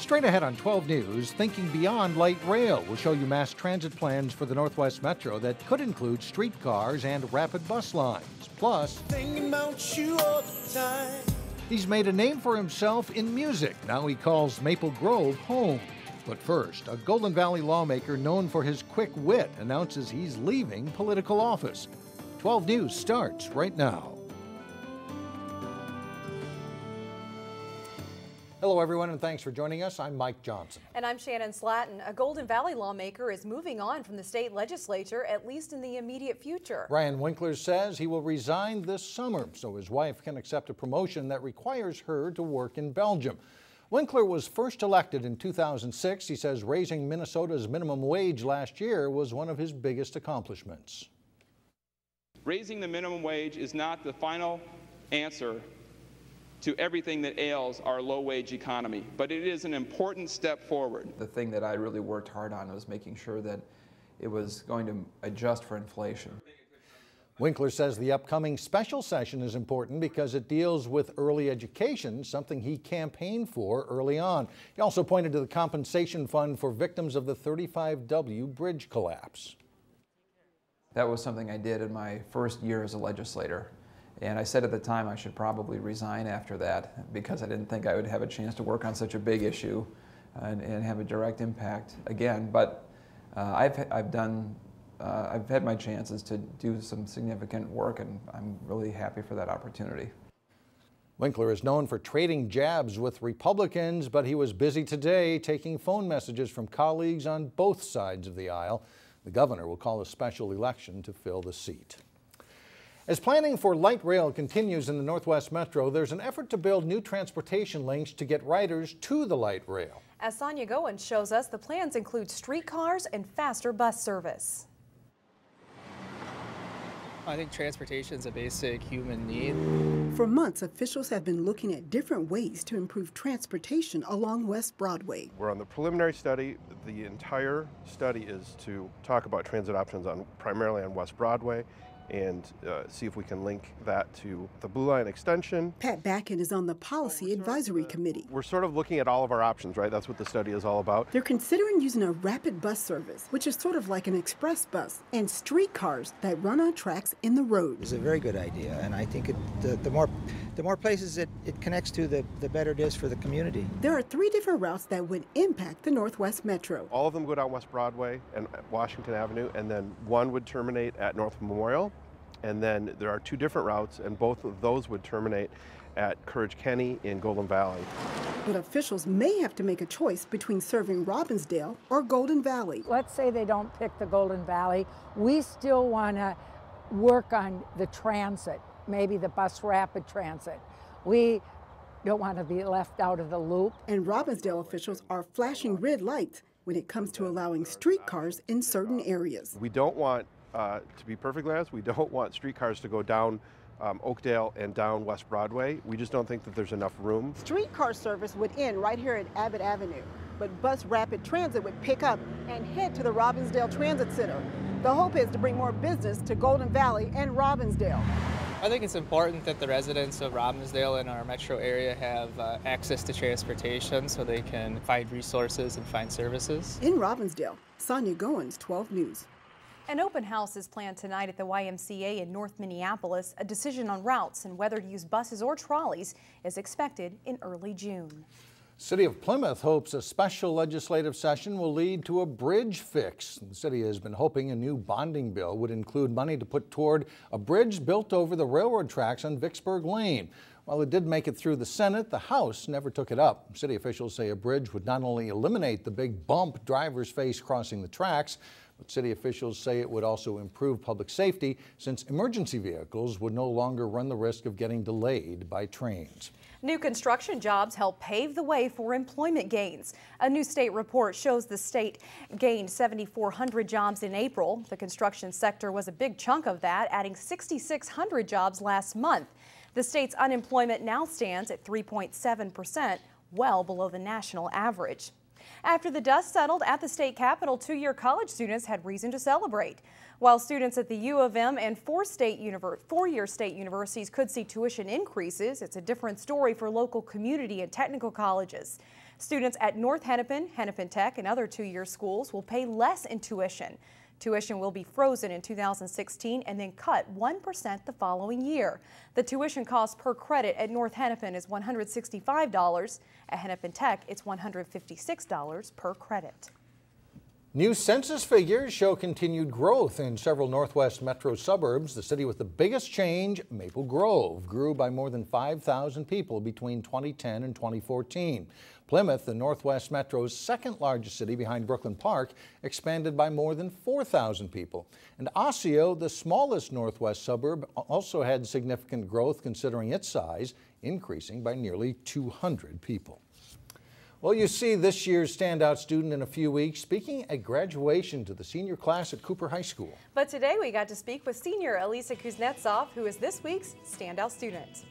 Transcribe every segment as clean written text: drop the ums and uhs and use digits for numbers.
Straight ahead on 12 News, Thinking Beyond Light Rail will show you mass transit plans for the Northwest Metro that could include streetcars and rapid bus lines. Plus, thinking about you all the time. He's made a name for himself in music. Now he calls Maple Grove home. But first, a Golden Valley lawmaker known for his quick wit announces he's leaving political office. 12 News starts right now. Hello, everyone, and thanks for joining us. I'm Mike Johnson. And I'm Shannon Slatton. A Golden Valley lawmaker is moving on from the state legislature, at least in the immediate future. Brian Winkler says he will resign this summer so his wife can accept a promotion that requires her to work in Belgium. Winkler was first elected in 2006. He says raising Minnesota's minimum wage last year was one of his biggest accomplishments. Raising the minimum wage is not the final answer to everything that ails our low-wage economy, but it is an important step forward. The thing that I really worked hard on was making sure that it was going to adjust for inflation. Winkler says the upcoming special session is important because it deals with early education, something he campaigned for early on. He also pointed to the compensation fund for victims of the 35W bridge collapse. That was something I did in my first year as a legislator. And I said at the time I should probably resign after that because I didn't think I would have a chance to work on such a big issue and have a direct impact again. But I've had my chances to do some significant work, and I'm really happy for that opportunity. Winkler is known for trading jabs with Republicans, but he was busy today taking phone messages from colleagues on both sides of the aisle. The governor will call a special election to fill the seat. As planning for light rail continues in the Northwest Metro, there's an effort to build new transportation links to get riders to the light rail. As Sonia Goins shows us, the plans include streetcars and faster bus service. I think transportation is a basic human need. For months, officials have been looking at different ways to improve transportation along West Broadway. We're on the preliminary study. The entire study is to talk about transit options primarily on West Broadway and see if we can link that to the Blue Line extension. Pat Backen is on the Policy Advisory Committee. We're sort of looking at all of our options, right? That's what the study is all about. They're considering using a rapid bus service, which is sort of like an express bus, and streetcars that run on tracks in the road. It's a very good idea, and I think the more places it connects to, the better it is for the community. There are 3 different routes that would impact the Northwest Metro. All of them go down West Broadway and Washington Avenue, and then one would terminate at North Memorial. And then there are 2 different routes, and both of those would terminate at Courage Kenny in Golden Valley. But officials may have to make a choice between serving Robbinsdale or Golden Valley. Let's say they don't pick the Golden Valley. We still want to work on the transit, maybe the bus rapid transit. We don't want to be left out of the loop. And Robbinsdale officials are flashing red lights when it comes to allowing streetcars in certain areas. We don't want to be perfectly honest, we don't want streetcars to go down Oakdale and down West Broadway. We just don't think that there's enough room. Streetcar service would end right here at Abbott Avenue, but bus rapid transit would pick up and head to the Robbinsdale Transit Center. The hope is to bring more business to Golden Valley and Robbinsdale. I think it's important that the residents of Robbinsdale and our metro area have access to transportation so they can find resources and find services. In Robbinsdale, Sonia Goins, 12 News. An open house is planned tonight at the YMCA in North Minneapolis. A decision on routes and whether to use buses or trolleys is expected in early June. City of Plymouth hopes a special legislative session will lead to a bridge fix. The city has been hoping a new bonding bill would include money to put toward a bridge built over the railroad tracks on Vicksburg Lane. While it did make it through the Senate, the House never took it up. City officials say a bridge would not only eliminate the big bump drivers face crossing the tracks, but city officials say it would also improve public safety since emergency vehicles would no longer run the risk of getting delayed by trains. New construction jobs help pave the way for employment gains. A new state report shows the state gained 7,400 jobs in April. The construction sector was a big chunk of that, adding 6,600 jobs last month. The state's unemployment now stands at 3.7%, well below the national average. After the dust settled at the state capitol, 2-year college students had reason to celebrate. While students at the U of M and 4-year state universities could see tuition increases, it's a different story for local community and technical colleges. Students at North Hennepin, Hennepin Tech, and other two-year schools will pay less in tuition. Tuition will be frozen in 2016 and then cut 1% the following year. The tuition cost per credit at North Hennepin is $165. At Hennepin Tech, it's $156 per credit. New census figures show continued growth in several Northwest metro suburbs. The city with the biggest change, Maple Grove, grew by more than 5,000 people between 2010 and 2014. Plymouth, the Northwest metro's second largest city behind Brooklyn Park, expanded by more than 4,000 people. And Osseo, the smallest Northwest suburb, also had significant growth considering its size, increasing by nearly 200 people. Well, you see this year's standout student in a few weeks speaking at graduation to the senior class at Cooper High School. But today we got to speak with senior Aleesa Kuznetsov, who is this week's standout student.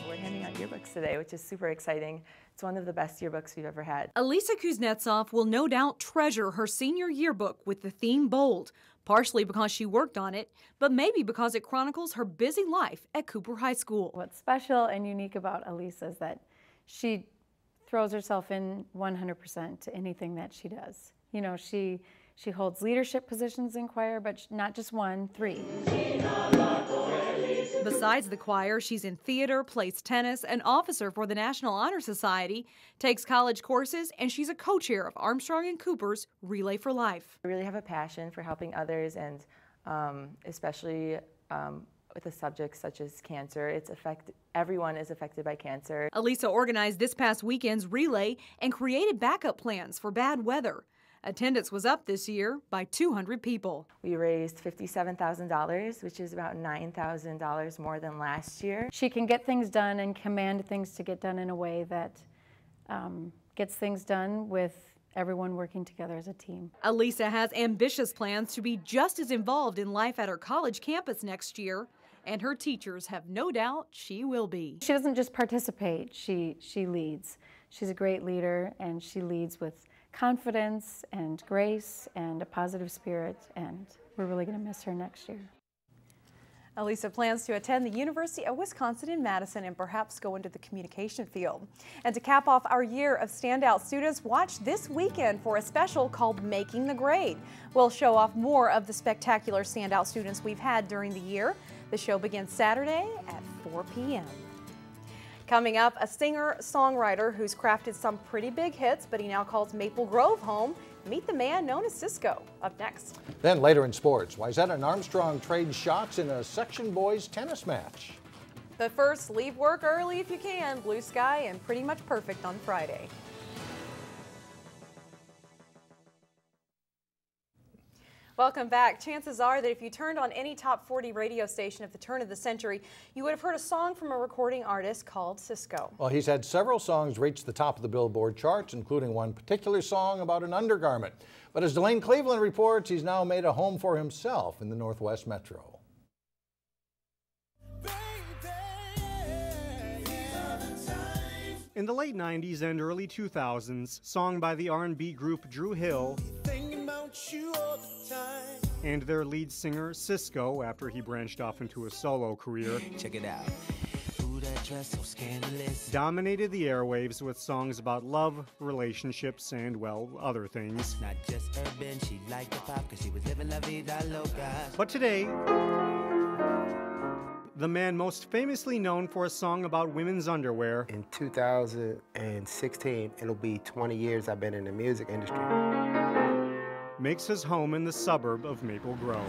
We're handing out yearbooks today, which is super exciting. It's one of the best yearbooks we've ever had. Aleesa Kuznetsov will no doubt treasure her senior yearbook with the theme bold, partially because she worked on it, but maybe because it chronicles her busy life at Cooper High School. What's special and unique about Aleesa is that she throws herself in 100% to anything that she does. You know, she holds leadership positions in choir, but not just one, 3. Besides the choir, she's in theater, plays tennis, an officer for the National Honor Society, takes college courses, and she's a co-chair of Armstrong and Cooper's Relay for Life. I really have a passion for helping others, and especially with a subject such as cancer. Everyone is affected by cancer. Aleesa organized this past weekend's relay and created backup plans for bad weather. Attendance was up this year by 200 people. We raised $57,000, which is about $9,000 more than last year. She can get things done and command things to get done in a way that gets things done with everyone working together as a team. Aleesa has ambitious plans to be just as involved in life at her college campus next year, and her teachers have no doubt she will be. She doesn't just participate, she leads. She's a great leader, and she leads with confidence and grace and a positive spirit, and we're really going to miss her next year. Aleesa plans to attend the University of Wisconsin in Madison and perhaps go into the communication field. And to cap off our year of standout students, watch this weekend for a special called Making the Grade. We'll show off more of the spectacular standout students we've had during the year. The show begins Saturday at 4 p.m. Coming up, a singer-songwriter who's crafted some pretty big hits, but he now calls Maple Grove home. Meet the man known as SisQo. Up next. Then later in sports, Wayzata and Armstrong trade shots in a section boys tennis match. But first, leave work early if you can. Blue sky and pretty much perfect on Friday. Welcome back. Chances are that if you turned on any top 40 radio station at the turn of the century, you would have heard a song from a recording artist called SisQo. Well, he's had several songs reach the top of the Billboard charts, including one particular song about an undergarment. But as Delane Cleveland reports, he's now made a home for himself in the Northwest Metro. In the late 90s and early 2000s, song by the R&B group Drew Hill and their lead singer SisQo, after he branched off into a solo career. Check it out. Ooh, that dress so scandalous. Dominated the airwaves with songs about love, relationships, and, well, other things. Not just urban, she liked the pop because she was living la vida loca. But today, the man most famously known for a song about women's underwear. In 2016, it'll be 20 years I've been in the music industry. Makes his home in the suburb of Maple Grove.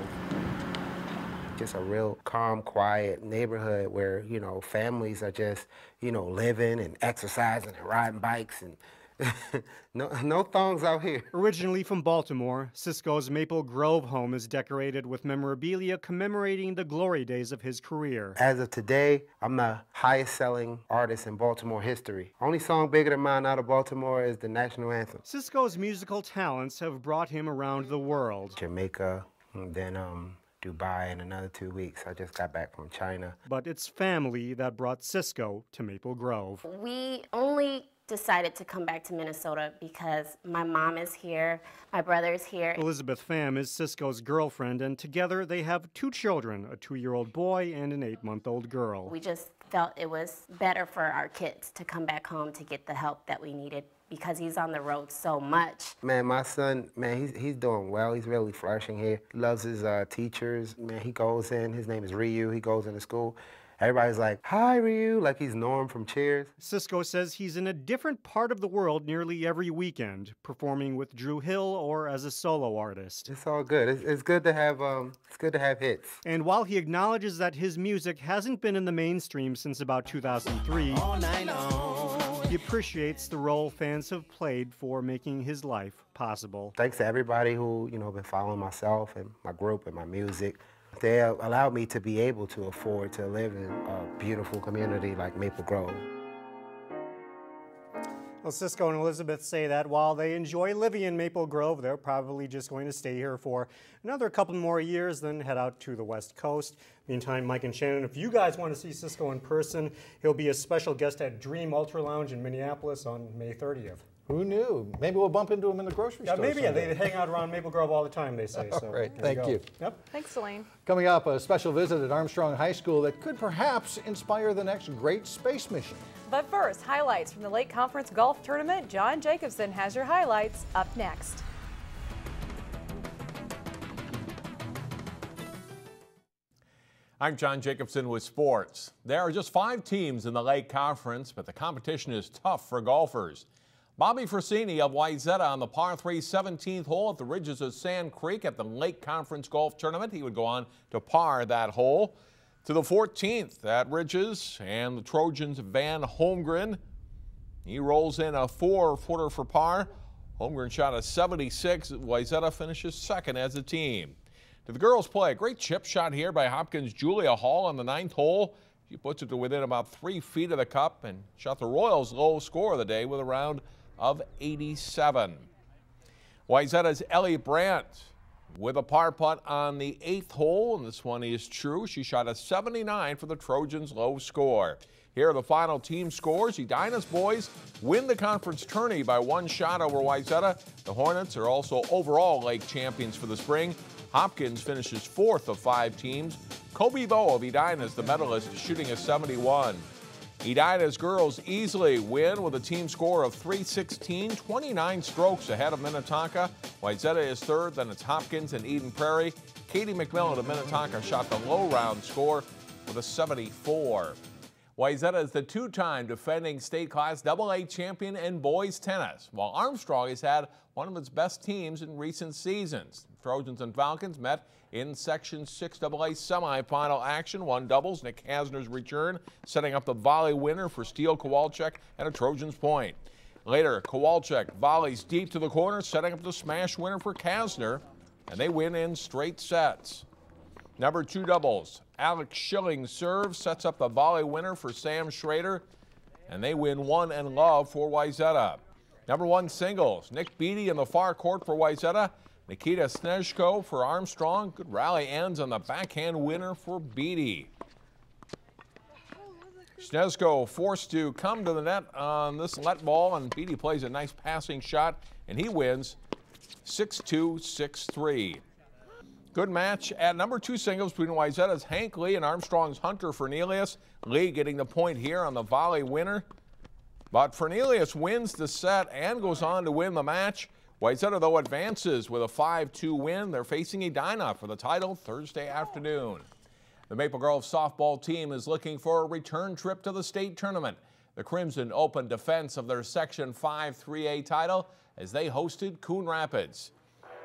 Just a real calm, quiet neighborhood where, you know, families are just, you know, living and exercising and riding bikes and no thongs out here. Originally from Baltimore, SisQo's Maple Grove home is decorated with memorabilia commemorating the glory days of his career. As of today, I'm the highest selling artist in Baltimore history. Only song bigger than mine out of Baltimore is the national anthem. SisQo's musical talents have brought him around the world. Jamaica, and then Dubai in another 2 weeks. I just got back from China. But it's family that brought SisQo to Maple Grove. We only decided to come back to Minnesota because my mom is here, my brother is here. Elizabeth Pham is SisQo's girlfriend, and together they have 2 children, a 2-year-old boy and an 8-month-old girl. We just felt it was better for our kids to come back home to get the help that we needed because he's on the road so much. Man, my son, man, he's doing well. He's really flourishing here. He loves his teachers. Man, he goes in, his name is Ryu, he goes into school. Everybody's like, "Hi, Ryu," like he's Norm from Cheers. SisQo says he's in a different part of the world nearly every weekend, performing with Drew Hill or as a solo artist. It's all good. It's good to have hits. And while he acknowledges that his music hasn't been in the mainstream since about 2003, he appreciates the role fans have played for making his life possible. Thanks to everybody who, been following myself and my group and my music. They allowed me to be able to afford to live in a beautiful community like Maple Grove. Well, SisQo and Elizabeth say that while they enjoy living in Maple Grove, they're probably just going to stay here for another couple more years, then head out to the West Coast. Meantime, Mike and Shannon, if you guys want to see SisQo in person, he'll be a special guest at Dream Ultra Lounge in Minneapolis on May 30th. Who knew? Maybe we'll bump into him in the grocery store. Maybe, yeah. They hang out around Maple Grove all the time, they say. So, all right, thank you. Yep. Thanks, Elaine. Coming up, a special visit at Armstrong High School that could perhaps inspire the next great space mission. But first, highlights from the Lake Conference Golf Tournament. John Jacobson has your highlights up next. I'm John Jacobson with sports. There are just 5 teams in the Lake Conference, but the competition is tough for golfers. Bobby Frassini of Wayzata on the par 3 17th hole at the ridges of Sand Creek at the Lake Conference Golf Tournament. He would go on to par that hole. To the 14th at Ridges, and the Trojans' Van Holmgren. He rolls in a 4-footer for par. Holmgren shot a 76. Wayzata finishes second as a team. To the girls' play, a great chip shot here by Hopkins' Julia Hall on the 9th hole. She puts it to within about 3 feet of the cup and shot the Royals' low score of the day with a round of 87. Wayzata's Ellie Brandt with a par putt on the 8th hole, and this one is true. She shot a 79 for the Trojans' low score. Here are the final team scores. Edina's boys win the conference tourney by 1 shot over Wayzata. The Hornets are also overall Lake champions for the spring. Hopkins finishes 4th of 5 teams. Kobe Bowe of Edina is the medalist, shooting a 71. Edina's girls easily win with a team score of 316, 29 strokes ahead of Minnetonka. Wayzata is 3rd, then it's Hopkins and Eden Prairie. Katie McMillan of Minnetonka shot the low round score with a 74. Wayzata is the 2-time defending state class AA champion in boys tennis, while Armstrong has had one of its best teams in recent seasons. Trojans and Falcons met in Section 6 AA semifinal action. 1 doubles, Nick Hasner's return, setting up the volley winner for Steele Kowalczyk and a Trojans point. Later, Kowalczyk volleys deep to the corner, setting up the smash winner for Kasner, and they win in straight sets. Number 2 doubles, Alex Schilling serves, sets up the volley winner for Sam Schrader, and they win 1 and love for Wayzata. Number 1 singles, Nick Beattie in the far court for Wayzata, Nikita Snezhko for Armstrong. Good rally ends on the backhand winner for Beattie. Snezhko forced to come to the net on this let ball, and Beattie plays a nice passing shot, and he wins 6-2, 6-3. Good match at number 2 singles between Wayzata's Hank Lee and Armstrong's Hunter Fernelius. Lee getting the point here on the volley winner. But Fernelius wins the set and goes on to win the match. Wayzata, though, advances with a 5-2 win. They're facing Edina for the title Thursday afternoon. The Maple Grove softball team is looking for a return trip to the state tournament. The Crimson opened defense of their Section 5 3A title as they hosted Coon Rapids.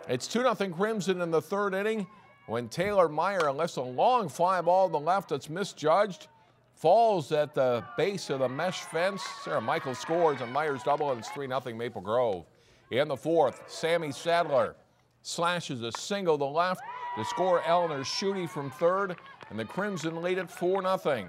It's 2-0 Crimson in the 3rd inning when Taylor Meyer lifts a long fly ball to the left that's misjudged. Falls at the base of the mesh fence. Sarah Michael scores and Meyer's double, and it's 3-0 Maple Grove. In the 4th, Sammy Sadler slashes a single to left to score Eleanor Schutte from 3rd, and the Crimson lead at 4-0.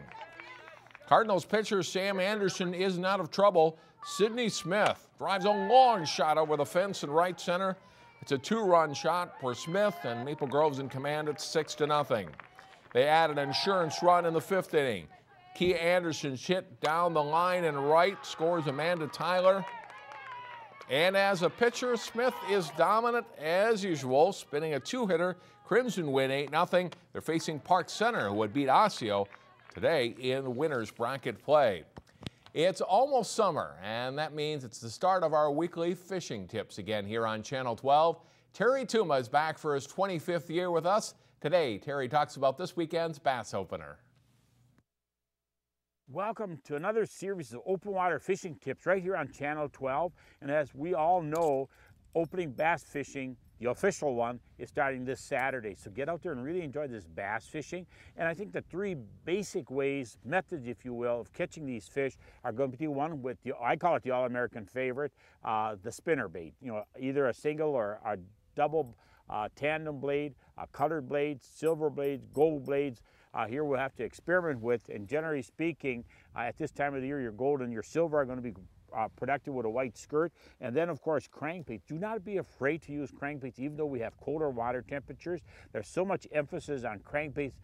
Cardinals pitcher Sam Anderson isn't out of trouble. Sidney Smith drives a long shot over the fence in right center. It's a 2-run shot for Smith, and Maple Grove's in command at 6-0. They add an insurance run in the 5th inning. Kia Anderson's hit down the line and right, scores Amanda Tyler. And as a pitcher, Smith is dominant as usual, spinning a two-hitter. Crimson win 8-0. They're facing Park Center, who would beat Osseo today in winners bracket play. It's almost summer, and that means it's the start of our weekly fishing tips again here on Channel 12. Terry Tuma is back for his 25th year with us. Today, Terry talks about this weekend's bass opener. Welcome to another series of open water fishing tips right here on Channel 12. And as we all know, opening bass fishing, the official one, is starting this Saturday. So get out there and really enjoy this bass fishing. And I think the three basic ways, methods if you will, of catching these fish are going to be one with, I call it the all-American favorite, the spinner bait. You know, either a single or a double tandem blade, colored blades, silver blades, gold blades. Here we'll have to experiment with, and generally speaking, at this time of the year, your gold and your silver are going to be protected with a white skirt. And then, of course, crankbaits. Do not be afraid to use crankbaits, even though we have colder water temperatures. There's so much emphasis on crankbaits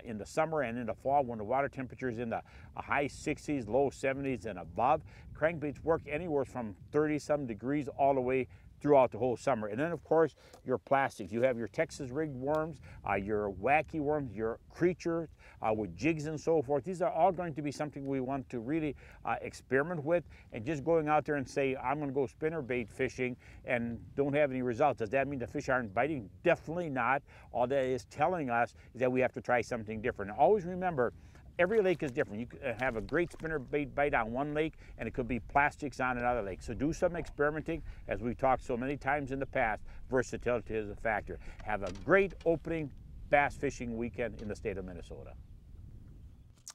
in the summer and in the fall when the water temperature is in the high 60s, low 70s, and above. Crankbaits work anywhere from 30-some degrees all the way throughout the whole summer. And then, of course, your plastics. You have your Texas rigged worms, your wacky worms, your creatures with jigs and so forth. These are all going to be something we want to really experiment with. And just going out there and say, I'm going to go spinnerbait fishing and don't have any results. Does that mean the fish aren't biting? Definitely not. All that is telling us is that we have to try something different. And always remember, every lake is different. You could have a great spinnerbait bite on one lake, and it could be plastics on another lake. So do some experimenting. As we've talked so many times in the past, versatility is a factor. Have a great opening bass fishing weekend in the state of Minnesota.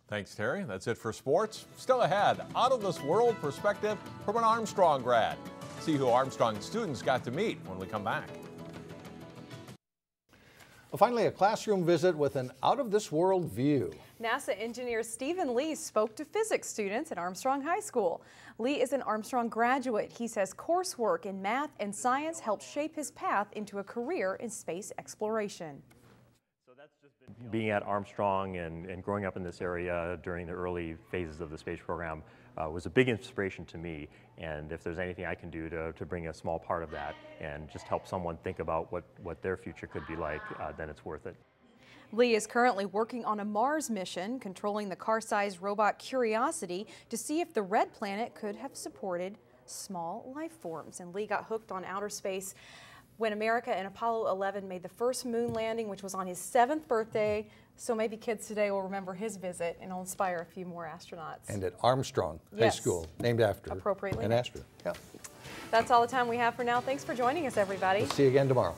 Thanks, Terry. That's it for sports. Still ahead, out-of-this-world perspective from an Armstrong grad. See who Armstrong students got to meet when we come back. Well, finally, a classroom visit with an out-of-this-world view. NASA engineer Stephen Lee spoke to physics students at Armstrong High School. Lee is an Armstrong graduate. He says coursework in math and science helped shape his path into a career in space exploration. Being at Armstrong and growing up in this area during the early phases of the space program was a big inspiration to me. And if there's anything I can do to bring a small part of that and just help someone think about what their future could be like, then it's worth it. Lee is currently working on a Mars mission, controlling the car-sized robot Curiosity to see if the red planet could have supported small life forms. And Lee got hooked on outer space when America and Apollo 11 made the first moon landing, which was on his 7th birthday. So maybe kids today will remember his visit and it'll inspire a few more astronauts. And at Armstrong High School, named after appropriately an astronaut. Yeah. That's all the time we have for now. Thanks for joining us, everybody. We'll see you again tomorrow.